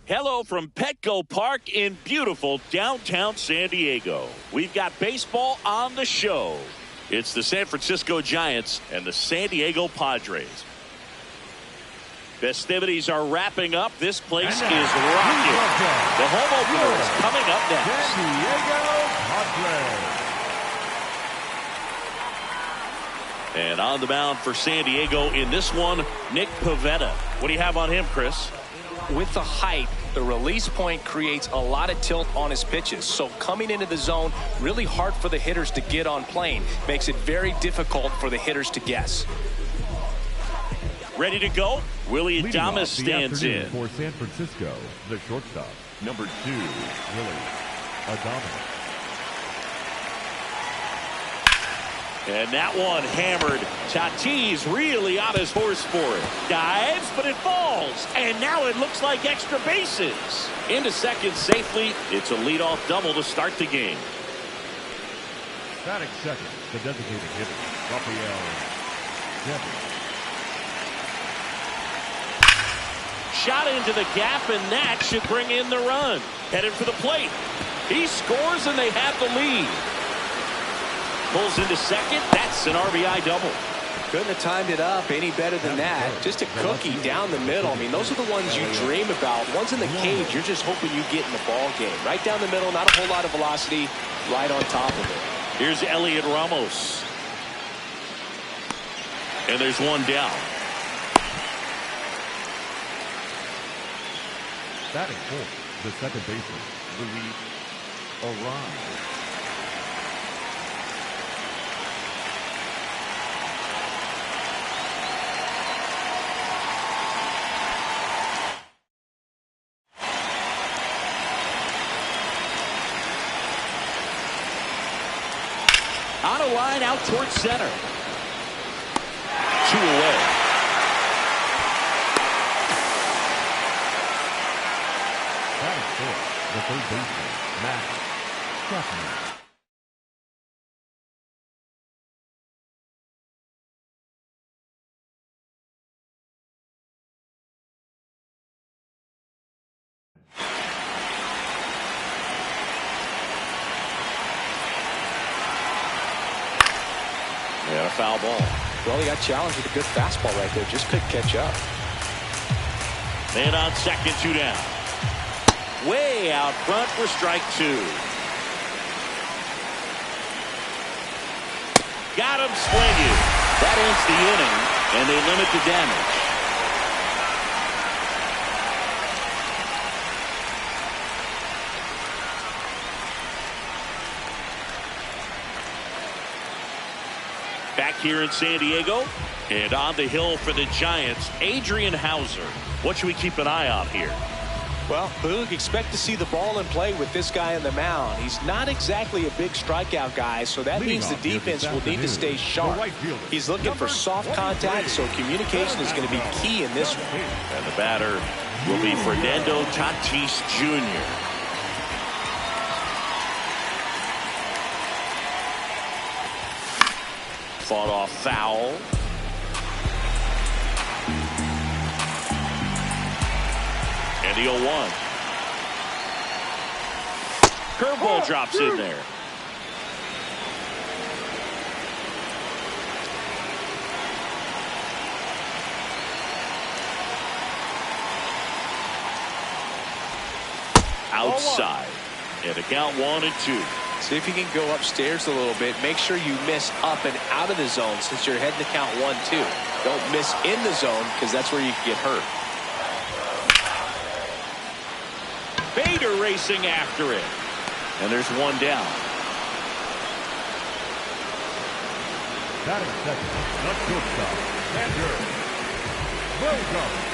Hello from Petco Park in beautiful downtown San Diego. We've got baseball on the show. It's the San Francisco Giants and the San Diego Padres. Festivities are wrapping up. This place is rocking. The home opener is coming up next. San Diego Padres. And on the mound for San Diego in this one, Nick Pivetta. What do you have on him, Chris? With the height, the release point creates a lot of tilt on his pitches. So coming into the zone, really hard for the hitters to get on plane. Makes it very difficult for the hitters to guess. Ready to go? Willie Adames stands in. For San Francisco, the shortstop, number 2, Willie Adames. And that one hammered. Tatis really on his horse for it. Dives, but it falls. And now it looks like extra bases. Into second safely. It's a leadoff double to start the game. Batting second, the designated hitter, Rafael Devers. Shot into the gap, and that should bring in the run. Headed for the plate. He scores, and they have the lead. Pulls into second. That's an RBI double. Couldn't have timed it up any better than that. Just a cookie down the middle. I mean, those are the ones you dream about. Ones in the cage, you're just hoping you get in the ball game. Right down the middle, not a whole lot of velocity, right on top of it. Here's Elliot Ramos. And there's one down. Batting fourth, the second baseman, Luis Arraez. On a line out towards center. 2 away. Batting fourth, the third baseman, Matt Chapman. Yeah, a foul ball. Well, he got challenged with a good fastball right there. Just couldn't catch up. Man on second, 2 down. Way out front for strike 2. Got him swinging. That ends the inning, and they limit the damage. Back here in San Diego, and on the hill for the Giants, Adrian Hauser. What should we keep an eye on here? Well, Boog, expect to see the ball in play with this guy on the mound. He's not exactly a big strikeout guy, so that means the defense will need to stay sharp. He's looking for soft contact, so communication is going to be key in this one. And the batter will be Fernando Tatis Jr. Fought off foul. And the 0-1. Curveball drops in there. Outside. And a count 1-2. See if you can go upstairs a little bit. Make sure you miss up and out of the zone since you're heading to count 1-2. Don't miss in the zone because that's where you can get hurt. Bader racing after it. And there's one down. Batting second, the shortstop, Xander Bogaerts.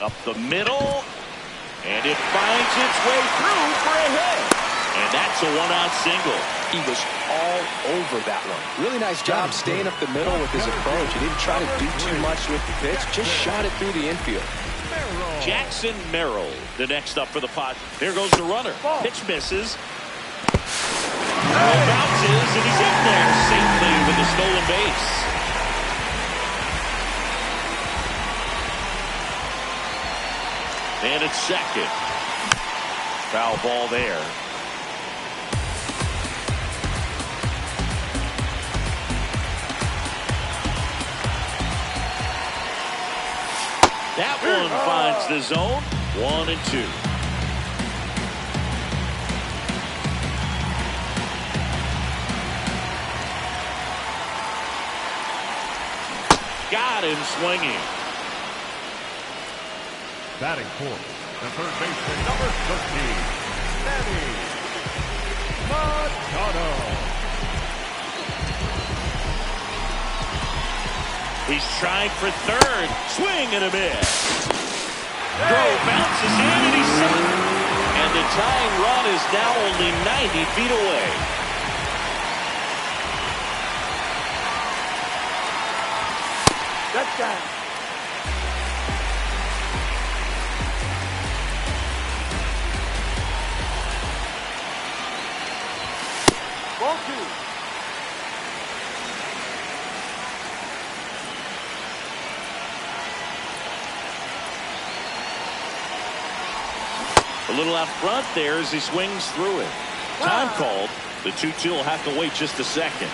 Up the middle, and it finds its way through for a hit. And that's a 1-out single. He was all over that one. Really nice job staying up the middle with his approach. He didn't try to do too much with the pitch, just shot it through the infield. Jackson Merrill, the next up for the pot. Here goes the runner. Pitch misses. Bounces, and he's in there safely with the stolen base. And it's second. Foul ball there. That one finds the zone. 1-2. Got him swinging. Batting fourth, the third baseman, number 13, Manny Machado. He's trying for third. Swing and a miss. Throw bounces in and he's safe. And the tying run is now only 90 feet away. Touchdown. Ball two. A little out front there as he swings through it. Time called. The 2-2 will have to wait just a second.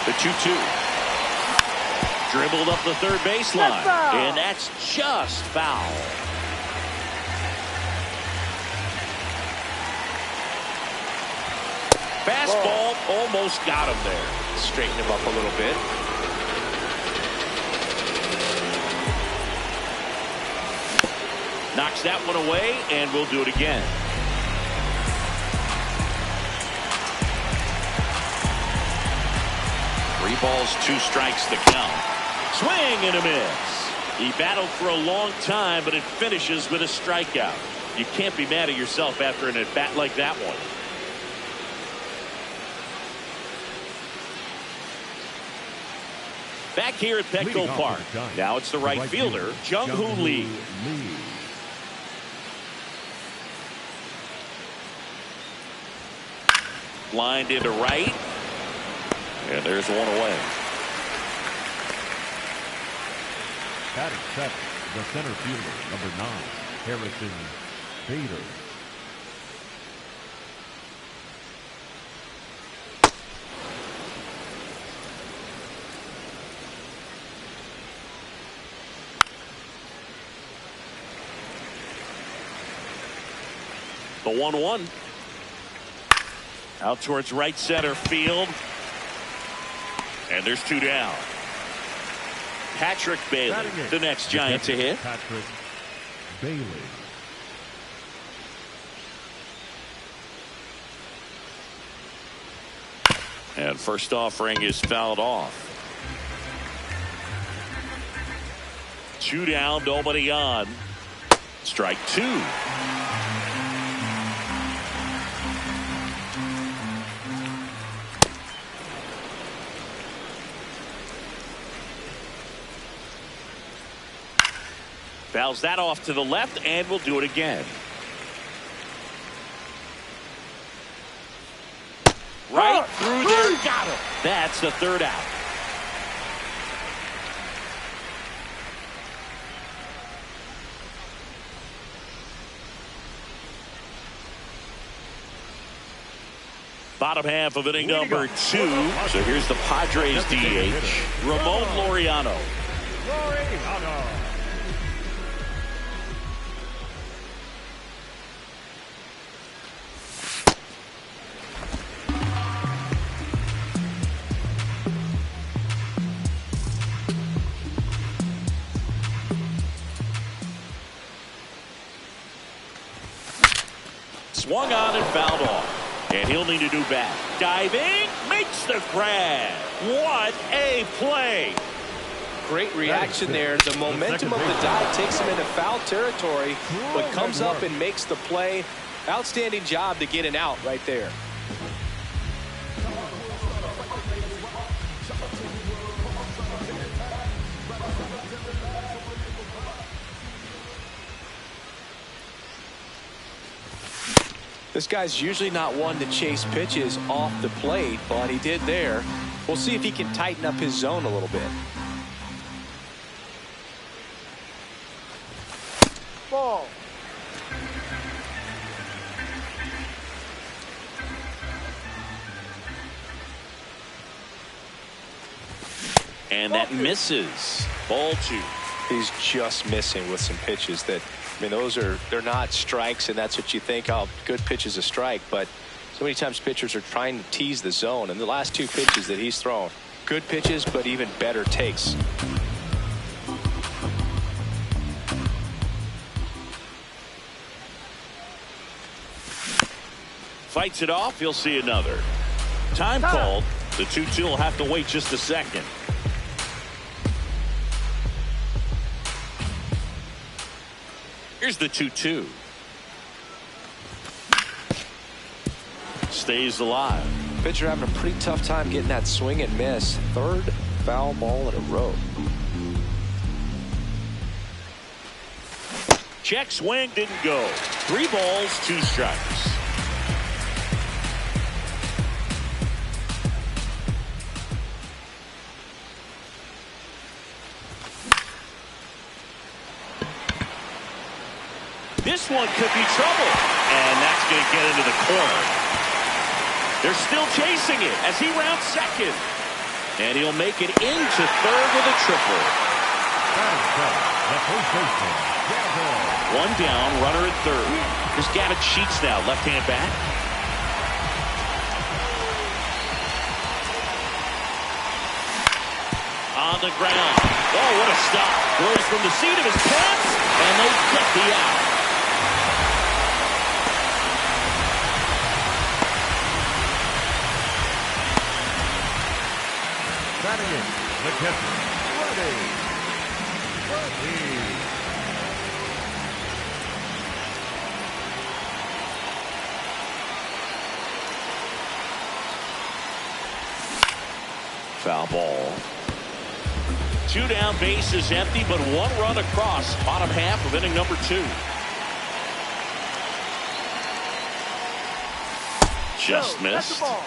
The 2-2. Dribbled up the third baseline. And that's just foul. Fastball almost got him there. Straighten him up a little bit. Knocks that one away, and we'll do it again. Three balls, 2 strikes to count. Swing and a miss. He battled for a long time, but it finishes with a strikeout. You can't be mad at yourself after an at-bat like that one. Back here at Petco Park. Now it's the right fielder, Jung-Hoo Lee. Lined into right. And there's one away. Batting seventh, the center fielder, number 9, Harrison Bader. The 1-1. Out towards right center field. And there's 2 down. Patrick Bailey, the next Giant to hit. Patrick Bailey. And first offering is fouled off. 2 down, nobody on. Strike 2. Fouls that off to the left, and we'll do it again. Right through there. Got him. That's the 3rd out. Bottom half of inning number 2. So here's the Padres DH, Ramon Laureano. Swung on and fouled off. And he'll need a new bat. Diving, makes the grab. What a play. Great reaction there. The momentum of the dive takes him into foul territory, but comes up and makes the play. Outstanding job to get an out right there. This guy's usually not one to chase pitches off the plate, but he did there. We'll see if he can tighten up his zone a little bit. Ball. And that misses. Ball 2. He's just missing with some pitches that, I mean, they're not strikes, and that's what you think, oh, good pitch is a strike, but so many times pitchers are trying to tease the zone, and the last 2 pitches that he's thrown, good pitches, but even better takes. Fights it off. He'll see another. Time called. The 2-2 will have to wait just a second. Here's the 2-2. Stays alive. Pitcher having a pretty tough time getting that swing and miss. 3rd foul ball in a row. Check swing, didn't go. 3 balls, 2 strikes. This one could be trouble, and that's going to get into the corner. They're still chasing it as he rounds second, and he'll make it into 3rd with a triple. One down, runner at 3rd. Here's Gavin Sheets now, left-hand bat. On the ground. Oh, what a stop. Throws from the seat of his pants, and they get the out. Batting in, the catcher, ready. Foul ball. 2 down, bases empty, but 1 run across. Bottom half of inning number 2. Just missed. That's the ball.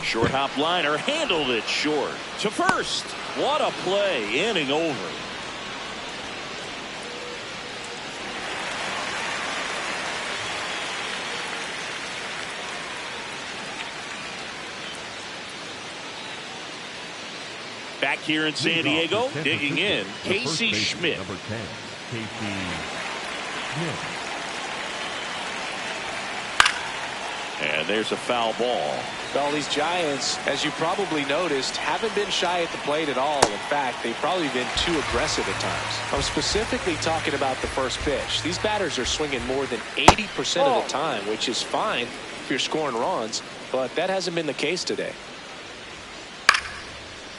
Short hop liner, handled it short. To first. What a play. Inning over. Back here in San Diego, digging in, Casey Schmidt. Number 10, Casey Schmidt. And there's a foul ball. Well, these Giants, as you probably noticed, haven't been shy at the plate at all. In fact, they've probably been too aggressive at times. I'm specifically talking about the first pitch. These batters are swinging more than 80% of the time, which is fine if you're scoring runs, but that hasn't been the case today.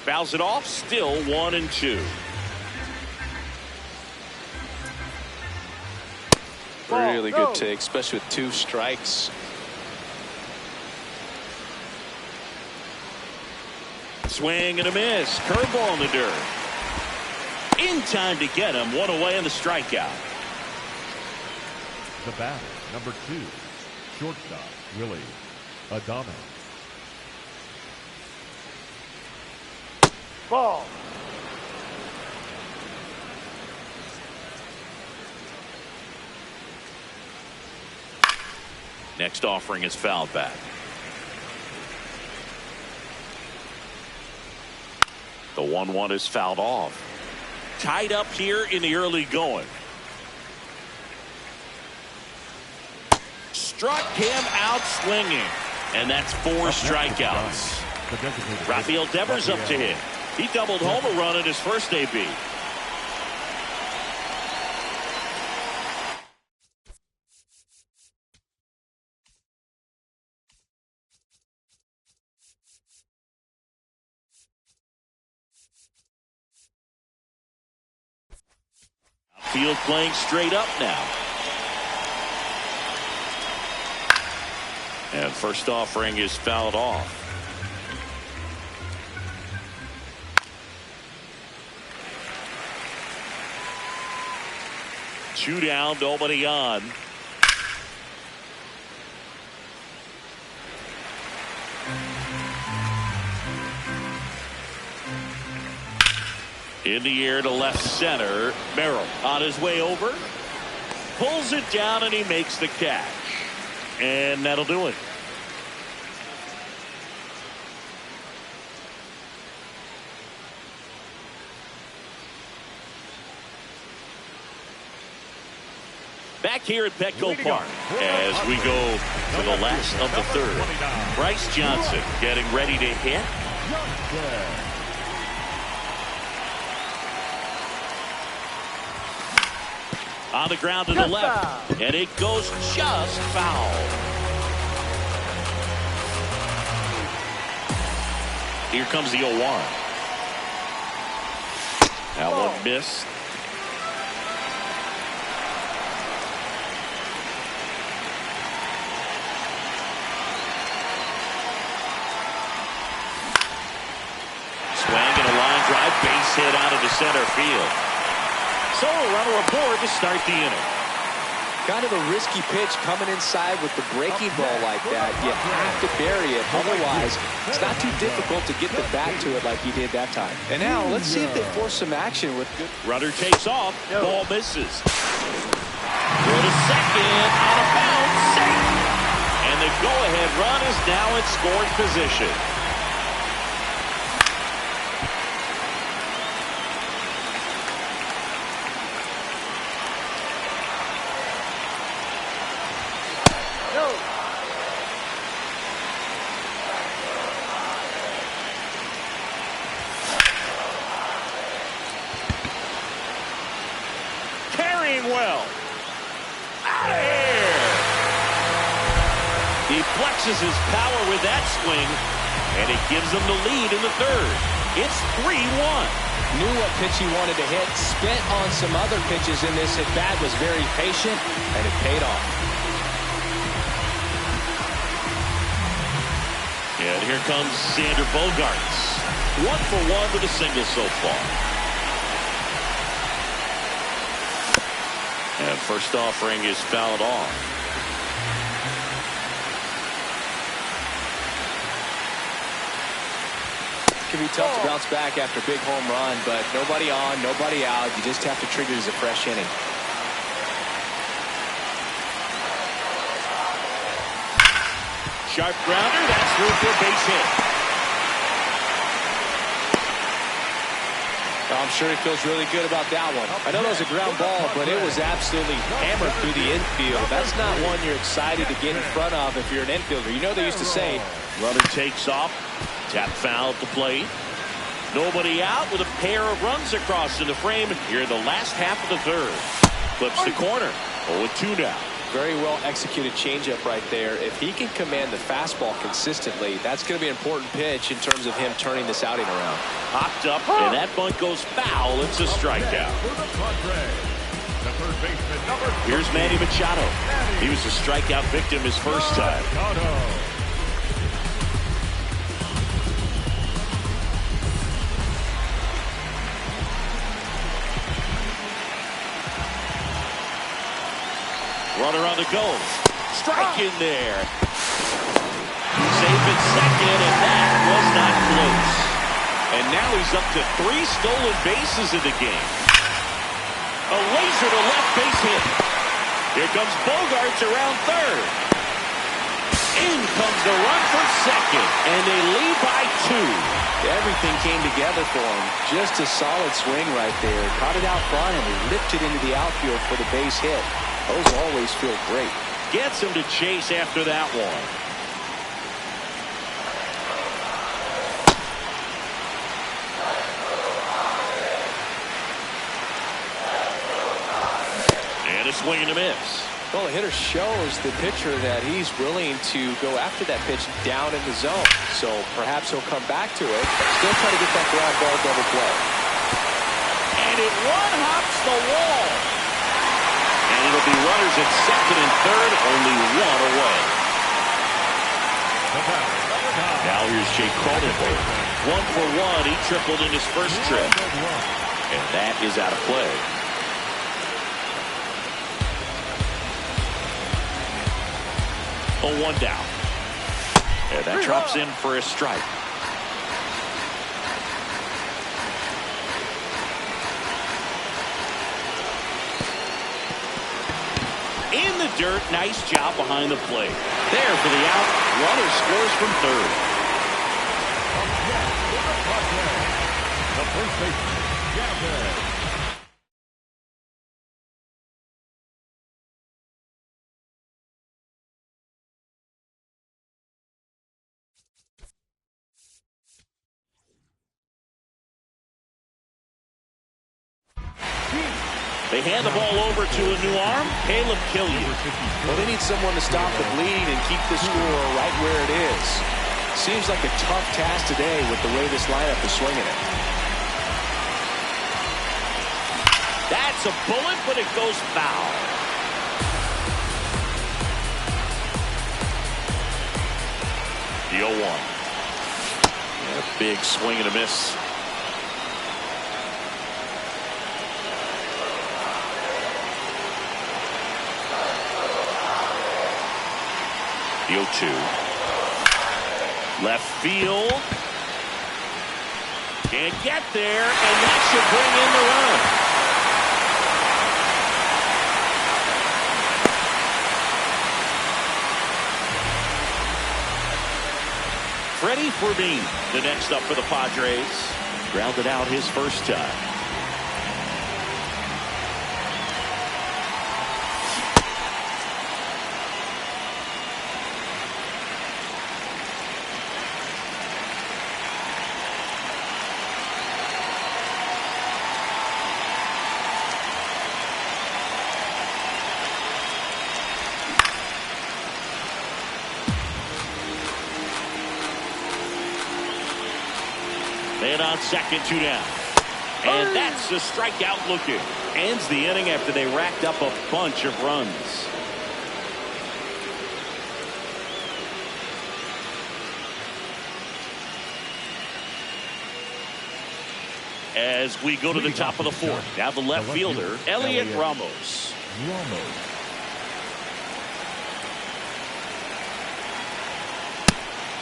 Fouls it off, still 1-2. Really good take, especially with 2 strikes. Swing and a miss. Curveball in the dirt. In time to get him. 1 away in the strikeout. The batter, number 2, shortstop, Willie Adames. Ball. Next offering is fouled back. The 1-1 is fouled off. Tied up here in the early going. Struck him out swinging. And that's 4 strikeouts. Rafael Devers up to hit. He doubled home a run in his first AB. Field playing straight up now. And first offering is fouled off. 2 down, nobody on. In the air to left center. Merrill on his way over. Pulls it down and he makes the catch. And that'll do it. Back here at Petco Park as we go to the last of the third. Bryce Johnson getting ready to hit. On the ground to the left, and it goes just foul. Here comes the 0-1. That one missed. Swing and a line drive, base hit out into center field. So a runner aboard to start the inning. Kind of a risky pitch coming inside with the breaking ball like that. You have to bury it. Otherwise, it's not too difficult to get the bat to it like he did that time. And now let's see if they force some action with good. Runner takes off. Ball misses. Throw to second. Out of bounds. Safe. And the go-ahead run is now in scoring position. Well, out of here. He flexes his power with that swing, and it gives him the lead in the third. It's 3-1. Knew what pitch he wanted to hit, spent on some other pitches in this at bat, was very patient, and it paid off. And here comes Xander Bogaerts. 1 for 1 with a single so far. And first offering is fouled off. It can be tough to bounce back after a big home run, but nobody on, nobody out. You just have to treat it as a fresh inning. Sharp grounder, that's through for a base hit. I'm sure he feels really good about that one. I know that was a ground ball, but it was absolutely hammered through the infield. That's not one you're excited to get in front of if you're an infielder. You know they used to say. Runner takes off. Tap foul at the plate. Nobody out with a pair of runs across in the frame here in the last half of the third. Flips the corner. 0-2 now. Very well executed changeup right there. If he can command the fastball consistently, that's going to be an important pitch in terms of him turning this outing around. Hopped up, and that bunt goes foul. It's a strikeout. Here's Manny Machado. He was a strikeout victim his first time. Runner on the go. Strike in there. Safe at second, and that was not close. And now he's up to 3 stolen bases in the game. A laser to left base hit. Here comes Bogaerts around third. In comes the run for second, and they lead by 2. Everything came together for him. Just a solid swing right there. Caught it out front and lifted into the outfield for the base hit. Those always feel great. Gets him to chase after that one. And a swing and a miss. Well, the hitter shows the pitcher that he's willing to go after that pitch down in the zone. So perhaps he'll come back to it. Still try to get that ground ball double play. And it one-hops the wall. And it'll be runners at second and third, only 1 away. Now here's Jake Cronenberg. 1 for 1. He tripled in his first trip. And that is out of play. 0-1 down. And that drops in for a strike. In the dirt, nice job behind the plate. There for the out. Runner scores from third. The first baseman, Gavin. They hand the ball over to a new arm, Caleb Killian. Well, they need someone to stop the bleed and keep the score right where it is. Seems like a tough task today with the way this lineup is swinging it. That's a bullet, but it goes foul. The 0-1. A big swing and a miss. The 0-2. Left field. Can't get there, and that should bring in the run. Freddie Fermin, the next up for the Padres. Grounded out his first time. Man on second, 2 down. And that's the strikeout looking. Ends the inning after they racked up a bunch of runs. As we go to the top of the fourth. Now the left fielder, Elliot Ramos.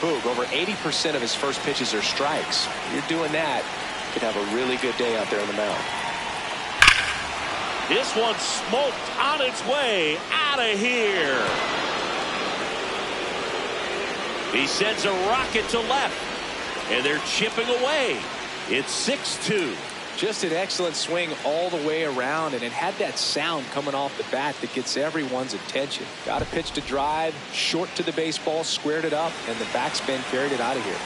Boog, over 80% of his first pitches are strikes. You're doing that, could have a really good day out there on the mound. This one smoked on its way out of here. He sends a rocket to left, and they're chipping away. It's 6-2. Just an excellent swing all the way around, and it had that sound coming off the bat that gets everyone's attention. Got a pitch to drive, short to the baseball, squared it up, and the backspin carried it out of here.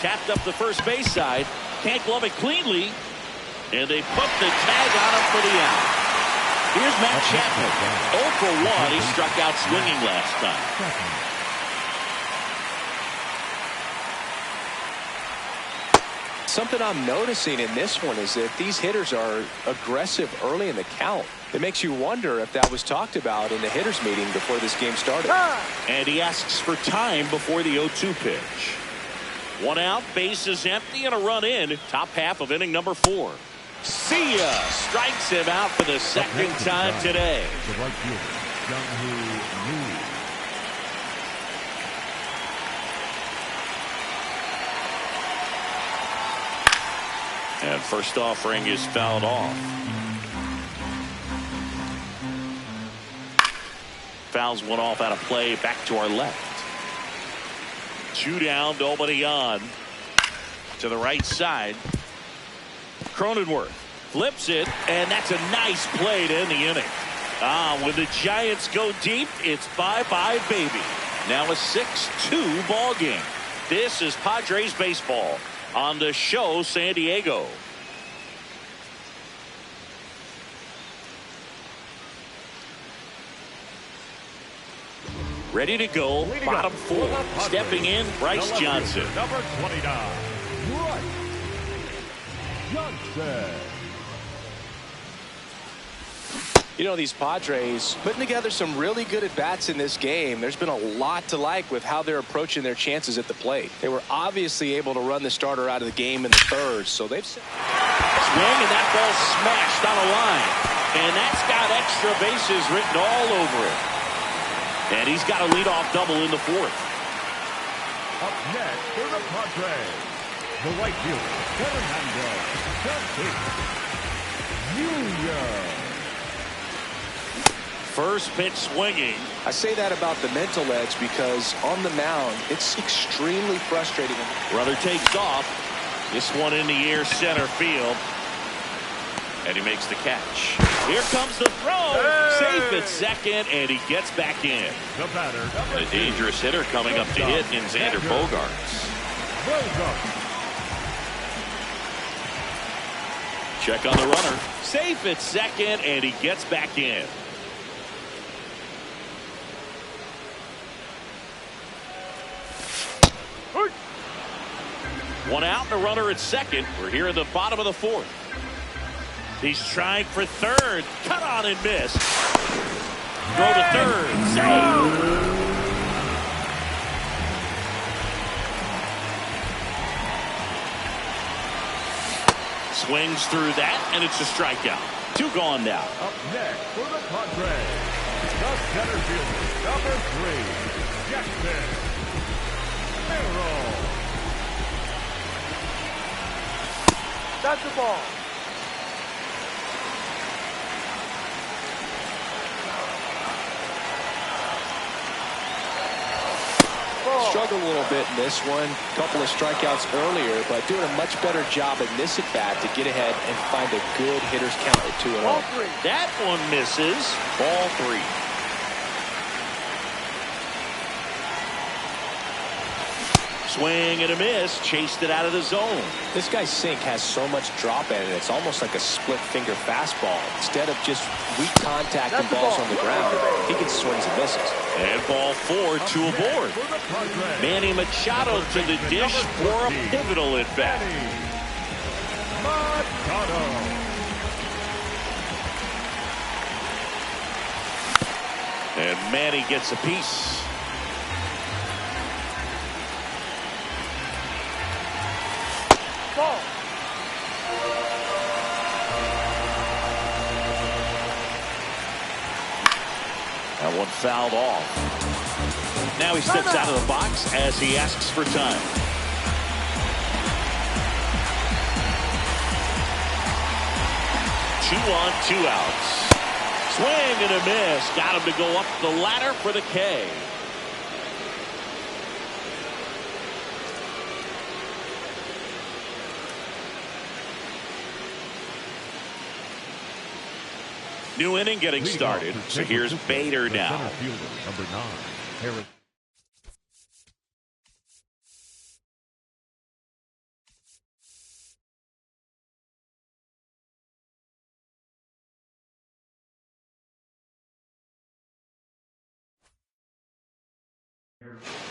Tapped up the first base side. Can't glove it cleanly. And they put the tag on him for the out. Here's Matt Chapman. 0 for 1. He struck out swinging last time. Something I'm noticing in this one is that these hitters are aggressive early in the count. It makes you wonder if that was talked about in the hitters meeting before this game started. And he asks for time before the 0-2 pitch. 1 out, bases empty, and a run in. Top half of inning number 4. See ya! Strikes him out for the second time today. The right fielder, And first offering is fouled off. Fouls one off out of play. Back to our left. 2 down, nobody on. To the right side. Cronenworth flips it, and that's a nice play to end the inning. When the Giants go deep, it's bye-bye, baby. Now a 6-2 ball game. This is Padres baseball on the show San Diego. Ready to go, bottom 4. Stepping in, Bryce Johnson. Number 29, Bryce Johnson. You know, these Padres putting together some really good at-bats in this game. There's been a lot to like with how they're approaching their chances at the plate. They were obviously able to run the starter out of the game in the third, so they've... Swing, and that ball smashed on a line. And that's got extra bases written all over it. And he's got a leadoff double in the fourth. Up next for the Padres, the right fielder, Fernando Jr. First pitch swinging. I say that about the mental edge because on the mound, it's extremely frustrating. Brother takes off. This one in the air center field. And he makes the catch. Here comes the throw. Hey! Safe at second, and he gets back in. The batter, a dangerous hitter coming up to hit in Xander Bogaerts. Check on the runner. Safe at second, and he gets back in. One out and a runner at second. We're here in the bottom of the fourth. He's trying for third. Cut on and miss. Throw to third. Save. Swings through that, and it's a strikeout. 2 gone now. Up next for the Padres, the center fielder, number 3, Jackson Merrill. That's the ball. Struggled a little bit in this one. Couple of strikeouts earlier, but doing a much better job in this at bat to get ahead and find a good hitter's count at 2-0. That one misses. Ball 3. Swing and a miss. Chased it out of the zone. This guy's sink has so much drop in it. It's almost like a split finger fastball. Instead of just weak contact and balls on the ground, he gets swings and misses. And ball 4, 2 aboard. Manny Machado to the dish for a pivotal at bat. And Manny gets a piece. Ball. That one fouled off. Now he steps out of the box as he asks for time. Two on, 2 outs. Swing and a miss. Got him to go up the ladder for the K. New inning getting started. So here's Bader now. Center fielder, number 9, Harris.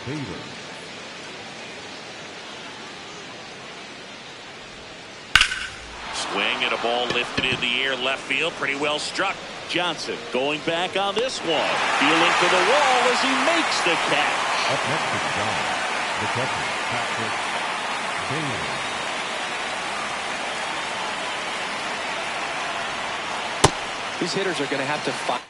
Bader. Swing and a ball lifted in the air left field. Pretty well struck. Johnson going back on this one. Feeling for the wall as he makes the catch. Up next to the job, the catcher, Patrick Bailey. These hitters are going to have to fight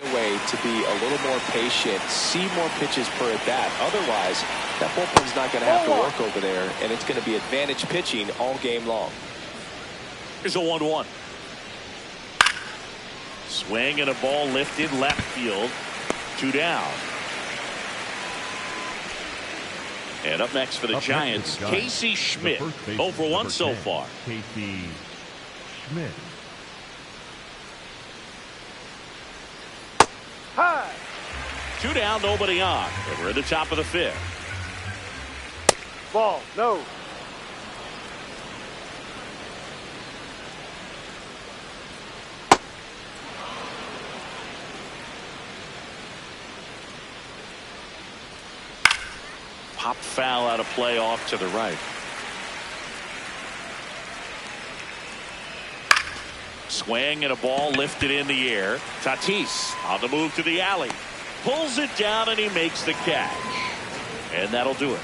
a way to be a little more patient, see more pitches per at bat. Otherwise, that bullpen's not going to have to work over there, and it's going to be advantage pitching all game long. Here's a 1-1. Swing and a ball lifted left field. 2 down. And up next for the Giants, Casey Schmidt. 0 for 1 so far. Casey Schmidt. High. 2 down, nobody on. And we're at the top of the 5th. Ball. No. Pop foul out of play off to the right. Swing and a ball lifted in the air. Tatis on the move to the alley. Pulls it down and he makes the catch. And that'll do it.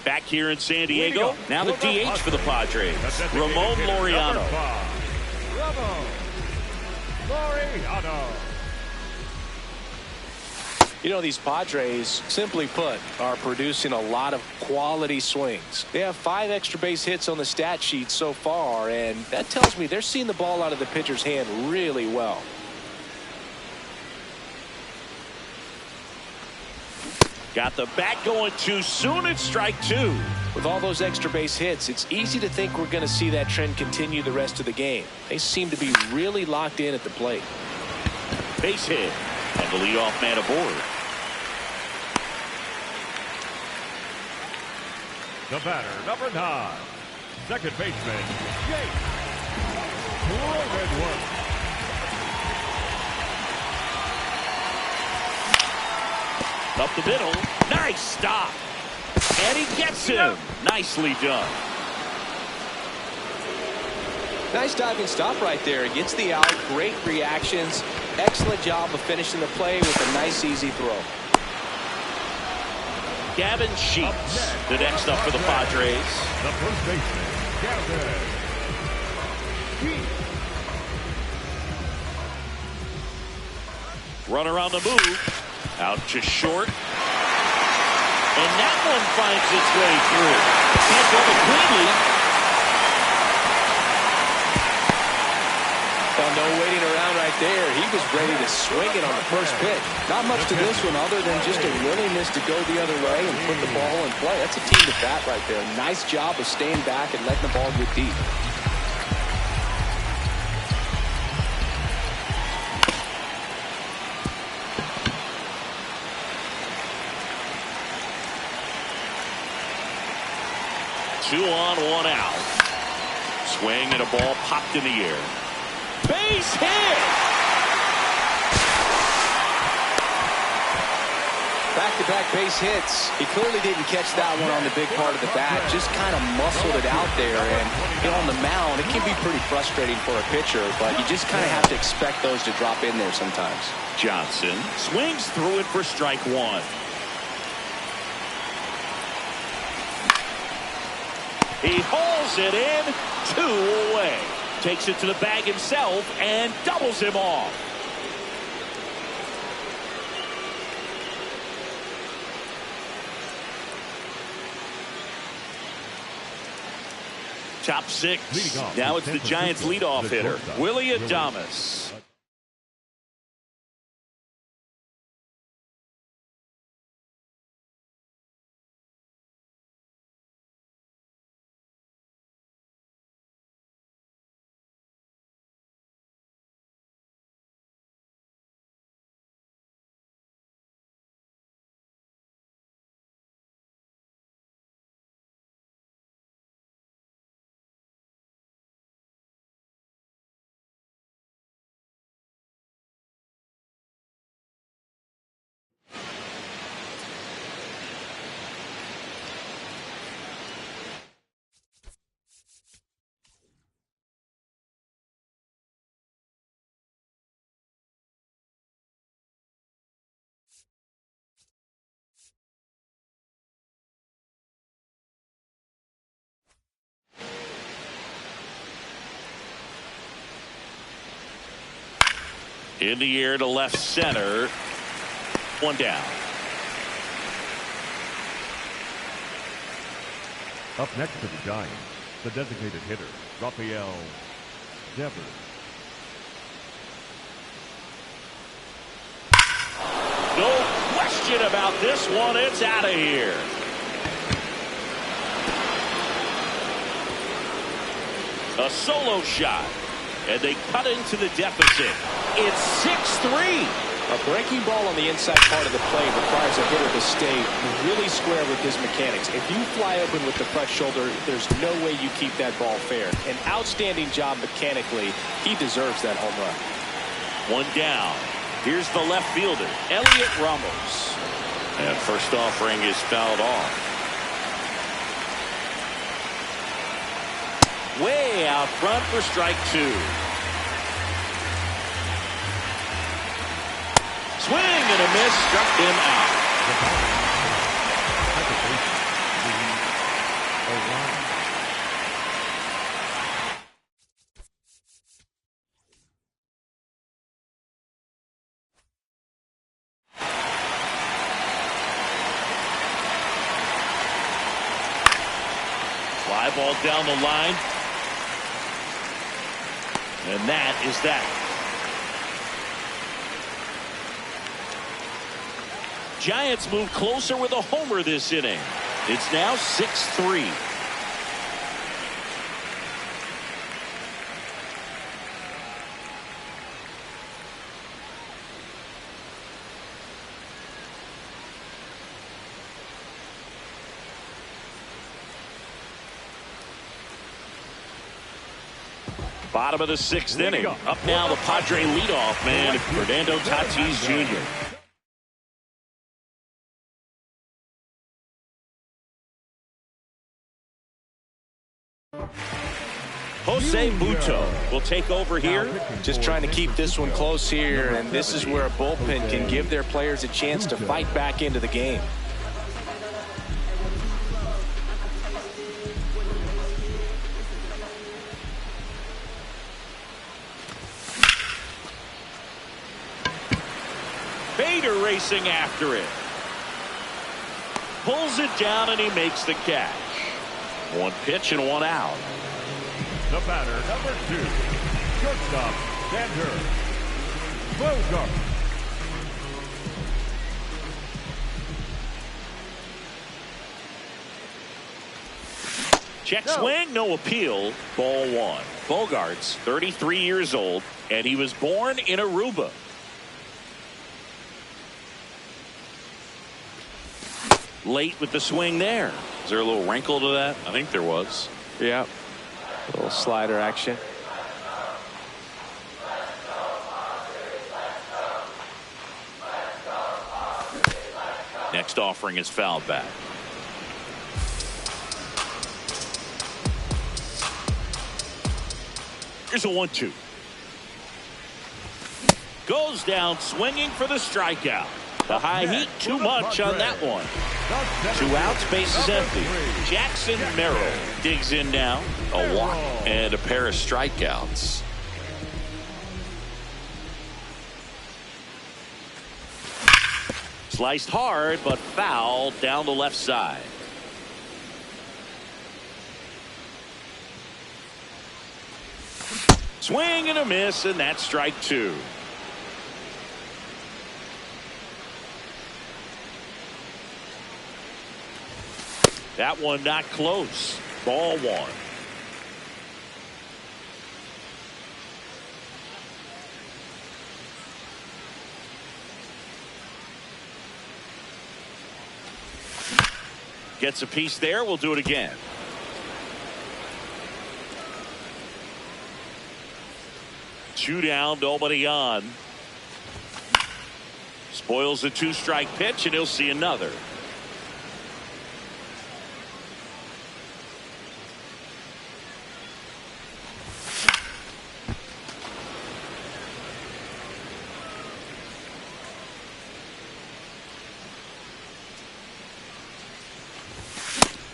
Back here in San Diego, now the DH for the Padres, Ramon Laureano. Ramon Laureano. You know, these Padres, simply put, are producing a lot of quality swings. They have 5 extra base hits on the stat sheet so far, and that tells me they're seeing the ball out of the pitcher's hand really well. Got the bat going too soon. It's strike 2. With all those extra base hits, it's easy to think we're going to see that trend continue the rest of the game. They seem to be really locked in at the plate. Base hit, and the leadoff man aboard. The batter, number 9, second baseman, Jake. Great work. Up the middle. Nice stop. And he gets him. Nicely done. Nice diving stop right there. Gets the out. Great reactions. Excellent job of finishing the play with a nice, easy throw. Gavin Sheets, the next up for the Padres. The first baseman, Gavin Sheets. Runner on the move. Out to short. And that one finds its way through. Can't go it cleanly. Well, no waiting around right there. He was ready to swing it on the first pitch. Not much to this one other than just a willingness to go the other way and put the ball in play. That's a team to bat right there. Nice job of staying back and letting the ball get deep. Two on, one out. Swing and a ball popped in the air. Base hit! Back-to-back base hits. He clearly didn't catch that one on the big part of the bat. Just kind of muscled it out there. And you know, on the mound, it can be pretty frustrating for a pitcher, but you just kind of have to expect those to drop in there sometimes. Johnson swings through it for strike 1. He hauls it in, 2 away. Takes it to the bag himself and doubles him off. Top 6. Now it's the Giants' leadoff hitter, Willie Adames. In the air to left center. One down. Up next to the Giants, the designated hitter, Rafael Devers. No question about this one. It's out of here. A solo shot. And they cut into the deficit. It's 6-3. A breaking ball on the inside part of the play requires a hitter to stay really square with his mechanics. If you fly open with the front shoulder, there's no way you keep that ball fair. An outstanding job mechanically. He deserves that home run. One down. Here's the left fielder, Elliot Ramos. And first offering is fouled off. Way out front for strike two. Swing and a miss, struck him out. Fly ball down the line. And that is that. Giants move closer with a homer this inning. It's now 6-3. Bottom of the sixth inning. Up now the Padre leadoff man, Fernando Tatis Jr. Jose Butto will take over here. Just trying to keep this one close here, and this is where a bullpen can give their players a chance to fight back into the game. Bader racing after it. Pulls it down and he makes the catch. One pitch and one out. The batter, number 2, shortstop, Xander Bogaerts. Check swing, no appeal. Ball one. Bogaerts, 33 years old, and he was born in Aruba. Late with the swing there. Is there a little wrinkle to that? I think there was. Yeah. A little slider action. Next offering is fouled back. Here's a 1-2. Goes down swinging for the strikeout. The high heat, too much on that one. 2 outs, bases empty. Jackson Merrill digs in now. A walk and a pair of strikeouts. Sliced hard, but foul down the left side. Swing and a miss, and that's strike 2. That one not close. Ball one. Gets a piece there. We'll do it again. Two down, nobody on. Spoils a 2-strike pitch, and he'll see another.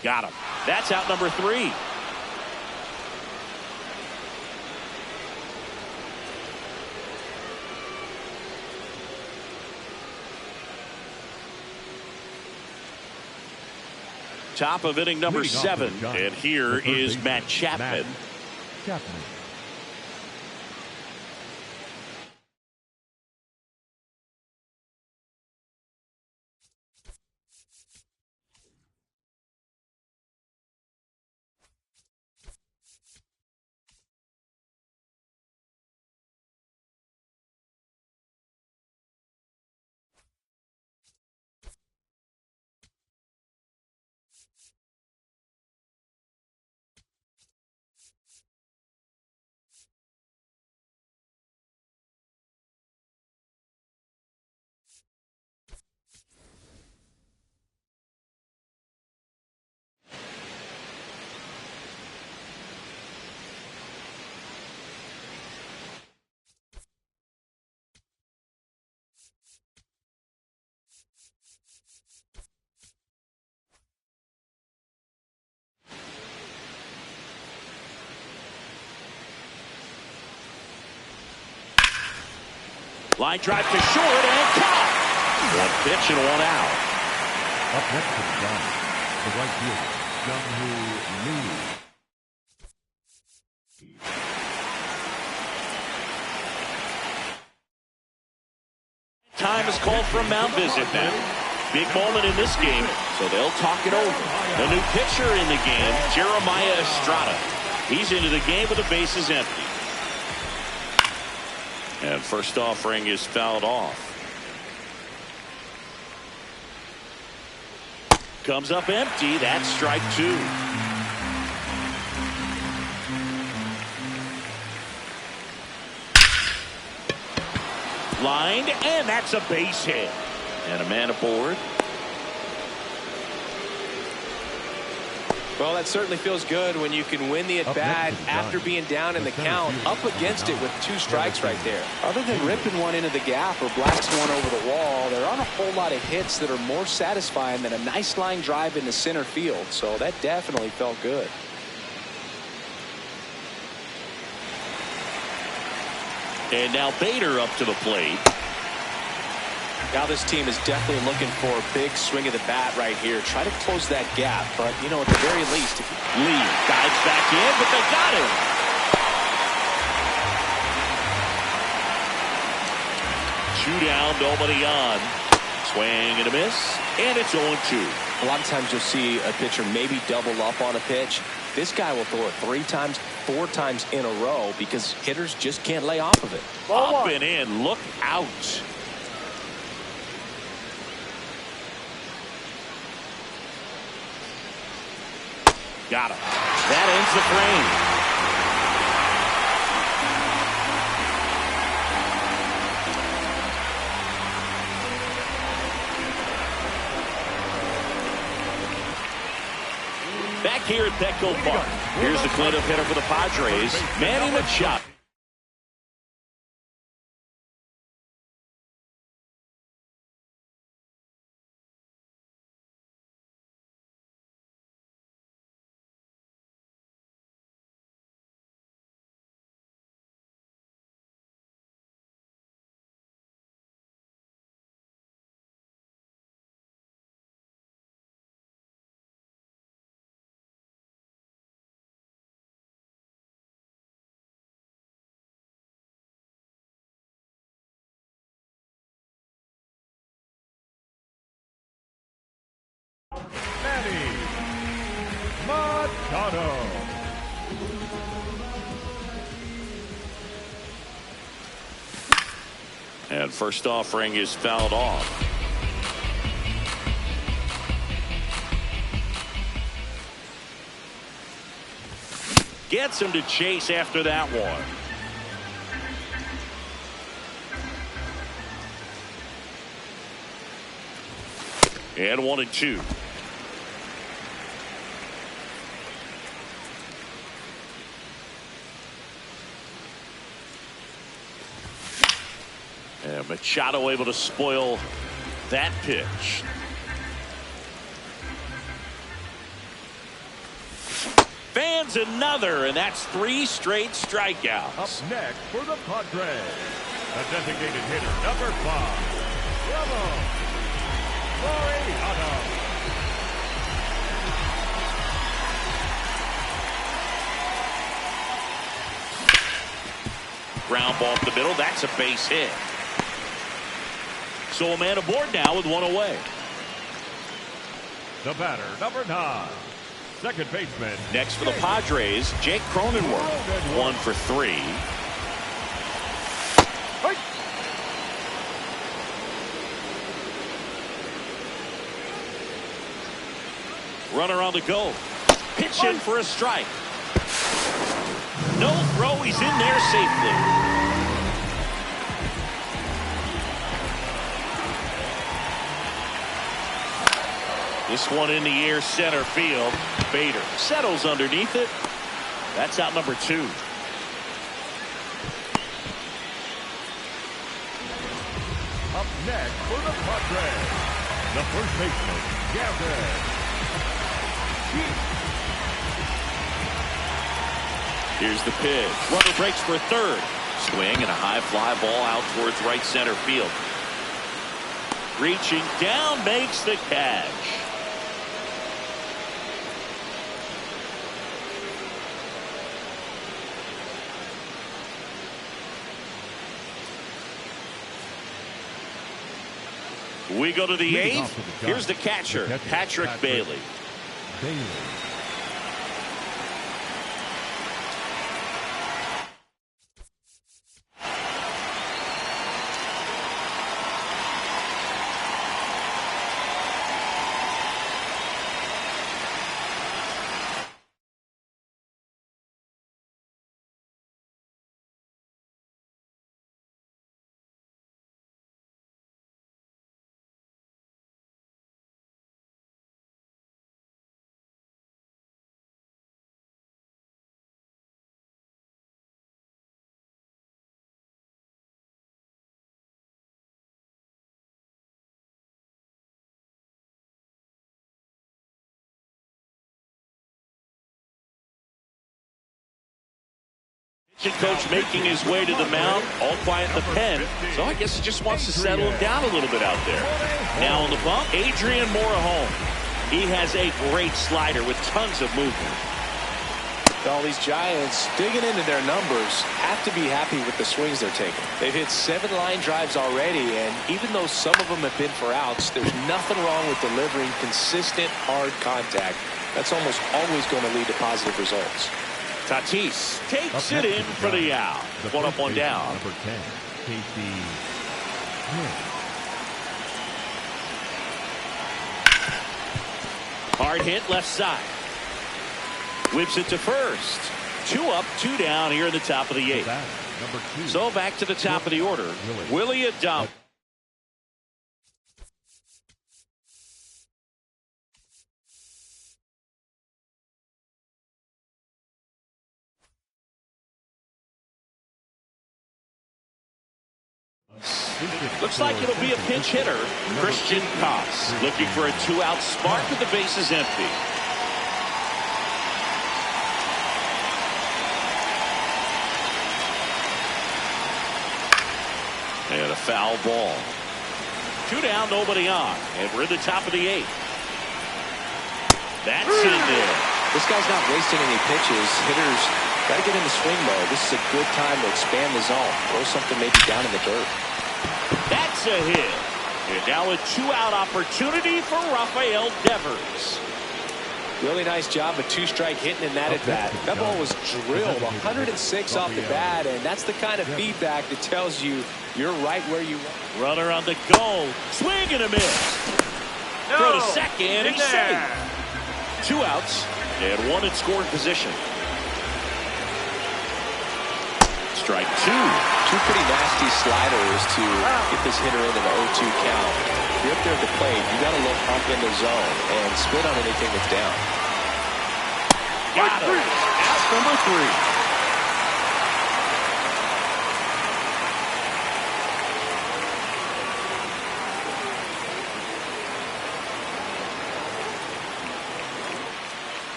Got him. That's out number 3. Top of inning number 7. And here is Matt Chapman. Line drive to short and caught. One pitch and one out. Up next to the Giants, the right fielder, Young-Hoo Lee. Time is called for a mound visit now. Big moment in this game, so they'll talk it over. The new pitcher in the game, Jeremiah Estrada. He's into the game with the bases empty. And first offering is fouled off. Comes up empty. That's strike two. Lined, and that's a base hit. And a man aboard. Well, that certainly feels good when you can win the at-bat after being down in the count, up against it with 2 strikes right there. Other than ripping one into the gap or blasting one over the wall, there aren't a whole lot of hits that are more satisfying than a nice line drive into center field. So that definitely felt good. And now Bader up to the plate. Now this team is definitely looking for a big swing of the bat right here. Try to close that gap, but, you know, at the very least. Lee dives back in, but they got him. Two down, nobody on. Swing and a miss, and it's 0-2. A lot of times you'll see a pitcher maybe double up on a pitch. This guy will throw it 3 times, 4 times in a row because hitters just can't lay off of it. Up and in, look out. Got him. That ends the frame. Back here at Petco Park. Here's the cleanup hitter for the Padres, Manny Machado. Manny Machado. And first offering is fouled off. Gets him to chase after that one. And 1-2. And Machado able to spoil that pitch. Fans another, and that's 3 straight strikeouts. Up next for the Padres, a designated hitter, number 5, Bravo. Ground ball up the middle. That's a base hit. So a man aboard now with 1 away. The batter, number 9, second baseman. Next for the Padres, Jake Cronenworth. 1 for 3. Runner on the go. Pitch in for a strike. No throw. He's in there safely. This one in the air, center field. Bader settles underneath it. That's out number 2. Up next for the Padres, the first baseman, Gavin. Here's the pitch. Runner breaks for third. swing and a high fly ball out towards right center field. Reaching down, makes the catch. We go to the eighth. Here's the catcher, Patrick Bailey. Coach making his way to the mound, all quiet in the pen. So I guess he just wants to settle him down a little bit out there. Now on the bump, Adrian Morejon. He has a great slider with tons of movement. All these Giants digging into their numbers have to be happy with the swings they're taking. They've hit 7 line drives already, and even though some of them have been for outs, there's nothing wrong with delivering consistent, hard contact. That's almost always going to lead to positive results. Tatis takes it in for the out. One up, one down. Number 10, Casey. Hard hit left side. Whips it to first. 2 up, 2 down here in the top of the 8th. Number 2. So back to the top of the order. Willie Adames. Looks like it'll be a pinch hitter. Christian Koss looking for a 2-out spark with the bases empty. And a foul ball. 2 down, nobody on. And we're in the top of the 8th. That's in there. This guy's not wasting any pitches. Hitters got to get into swing mode. This is a good time to expand the zone. Throw something maybe down in the dirt. That's a hit. And now a 2-out opportunity for Rafael Devers. Really nice job of 2-strike hitting in that at bat. That ball was drilled 106 off the bat, and that's the kind of feedback that tells you you're right where you want. Runner on the go. Swing and a miss. Throw to second. He's safe. 2 outs and 1 in scoring position. Strike 2. 2 pretty nasty sliders to get this hitter into the 0-2 count. If you're up there at the plate, you got to look up in the zone and split on anything that's down. Got him. Out number 3.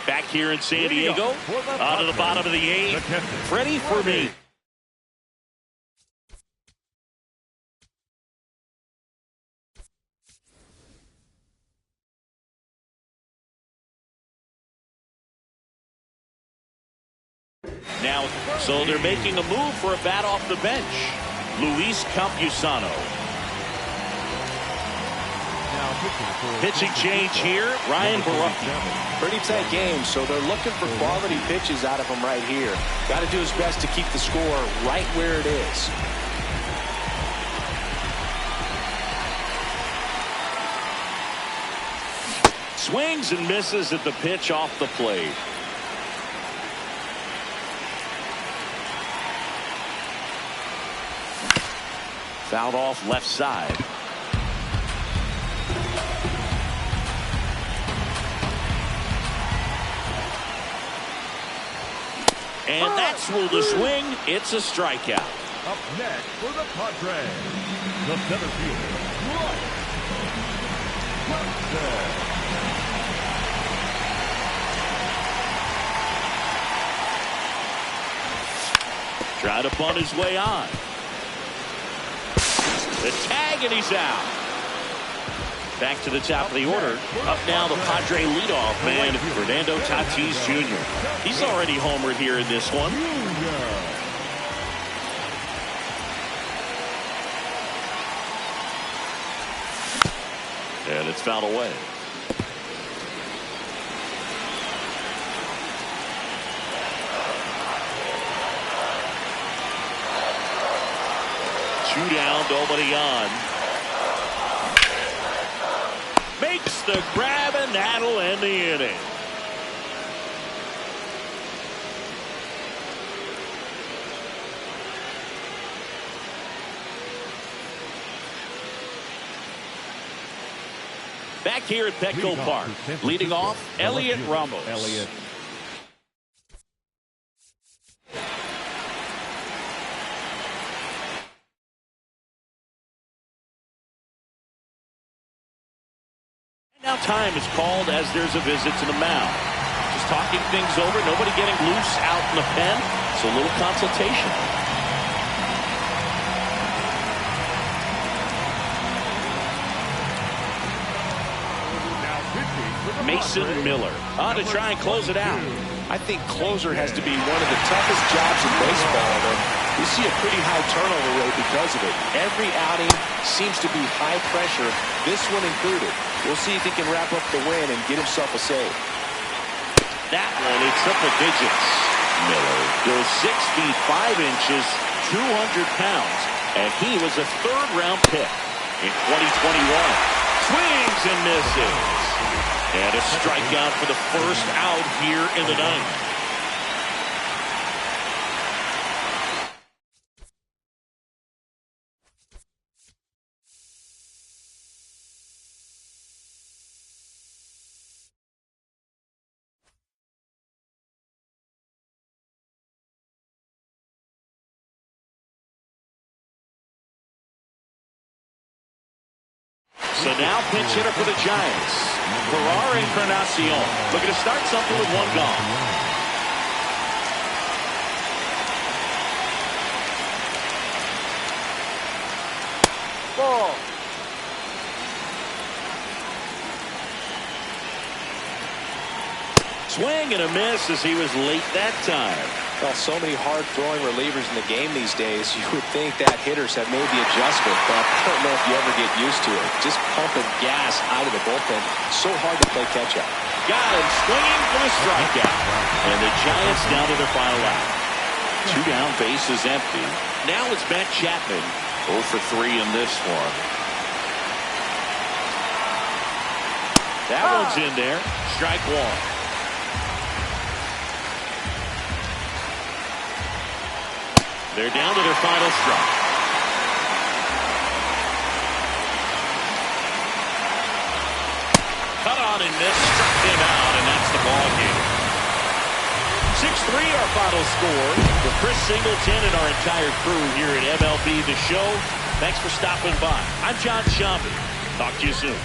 Back here in San Diego, out of the bottom of the 8th, Freddie for me. Now, so they're making a move for a bat off the bench. Luis Campusano. Pitching change here, Ryan Baruch. Pretty tight game, so they're looking for quality pitches out of him right here. Got to do his best to keep the score right where it is. Swings and misses at the pitch off the plate. Fouled off left side. And that's ruled a swing. It's a strikeout. Up next for the Padres, the center fielder, Try to bunt his way on. The tag, and he's out. Back to the top of the order. Up now, the Padre leadoff man, Fernando Tatis Jr. He's already homered here in this one. And it's fouled away. Two down, nobody on. Makes the grab, and that'll end the inning. Back here at Petco Park, leading off, Elliot Ramos. Now time is called as there's a visit to the mound. Just talking things over, nobody getting loose out in the pen, so a little consultation. Mason Miller on to try and close it out. I think closer has to be one of the toughest jobs in baseball, and we see a pretty high turnover rate because of it. Every outing seems to be high pressure, this one included. We'll see if he can wrap up the win and get himself a save. That one in triple digits. Miller goes 6 feet 5 inches, 200 pounds, and he was a third-round pick in 2021. Swings and misses. And a strikeout for the first out here in the ninth. So now pinch hitter for the Giants, Ferrar Encarnacion, looking to start something with one gone. Ball. Swing and a miss as he was late that time. Well, so many hard-throwing relievers in the game these days, you would think that hitters have made the adjustment, but I don't know if you ever get used to it. Just pumping gas out of the bullpen. So hard to play catch-up. Got him swinging for the strikeout. And the Giants down to their final out. 2 down, base is empty. Now it's Matt Chapman. 0 for 3 in this one. That one's in there. Strike one. They're down to their final strike. Cut on and missed, struck him out, and that's the ball game. 6-3 our final score. With Chris Singleton and our entire crew here at MLB The Show. Thanks for stopping by. I'm John Sciambi. Talk to you soon.